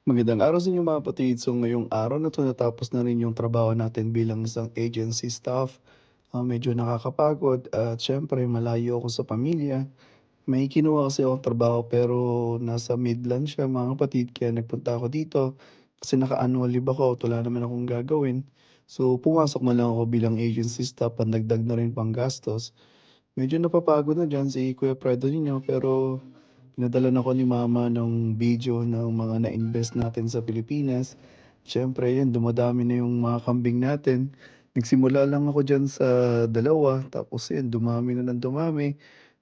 Magandang araw sa inyo mga kapatid. So ngayong araw na 'to natapos na rin yung trabaho natin bilang isang agency staff. Medyo nakakapagod at siyempre malayo ako sa pamilya. May kinuha kasi akong trabaho pero nasa Midland siya mga kapatid kaya nagpunta ako dito kasi naka-annual leave ako at wala naman akong gagawin. So pumasok na lang ako bilang agency staff, pandagdag na rin panggastos. Medyo napapagod na diyan si Kuya Fredo ninyo pero pinadala na ako ni mama ng video ng mga na-invest natin sa Pilipinas. Siyempre 'yun dumadami na yung mga kambing natin. Nagsimula lang ako diyan sa dalawa tapos 'yun dumami na ng dumami.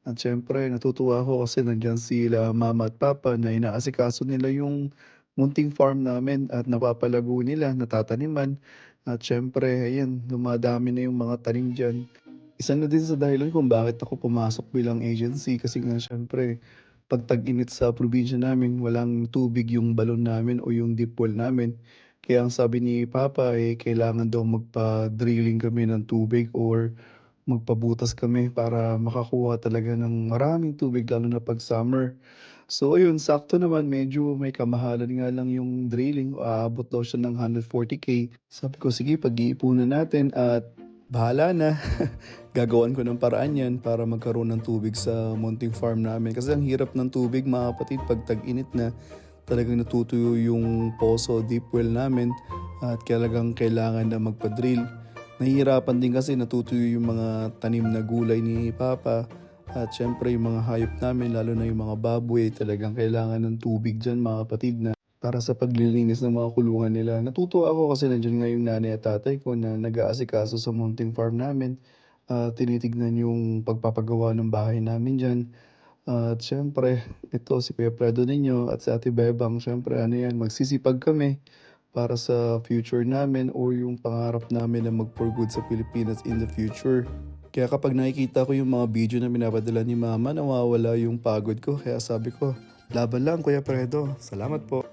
At siyempre natutuwa ako kasi nandiyan sila mama at papa na inaasikaso nila yung munting farm namin at napapalago nila, natataniman. At siyempre ayan, dumadami na yung mga tanim diyan. Isa na din sa dahilan kung bakit ako pumasok bilang agency kasi nga siyempre 'pag tag-init sa probinsya namin walang tubig yung balon namin o yung deep well namin. Kaya ang sabi ni papa, kailangan daw magpa-drilling kami ng tubig or magpabutas kami para makakuha talaga ng maraming tubig lalo na 'pag summer. So ayun, sakto naman medyo may kamahalan nga lang yung drilling, aabot daw siya ng 140K. Sabi ko, "Sige pag-iipunan natin at bahala na." Gagawan ko ng paraan 'yan para magkaroon ng tubig sa munting farm namin. Kasi ang hirap ng tubig mga kapatid 'pag tag-init na, talagang natutuyo yung poso, deep well namin at talagang kailangan na magpa-drill. Nahihirapan din kasi natutuyo yung mga tanim na gulay ni papa at siyempre yung mga hayop namin lalo na yung mga baboy talagang kailangan ng tubig diyan mga kapatid na para sa paglilinis ng mga kulungan nila. Natutuwa ako kasi nandiyan nga yung nanay at tatay ko na nag-aasikaso sa munting farm namin, tinitignan yung pagpapagawa ng bahay namin diyan. At siyempre ito si Kuya Fredo ninyo at si Ate Bebang siyempre ano 'yan, magsisipag kami para sa future namin or yung pangarap namin na mag-for good sa Pilipinas in the future. Kaya kapag nakikita ko yung mga video na binapadala ni mama, nawawala yung pagod ko. Kaya sabi ko, laban lang Kuya Fredo. Salamat po.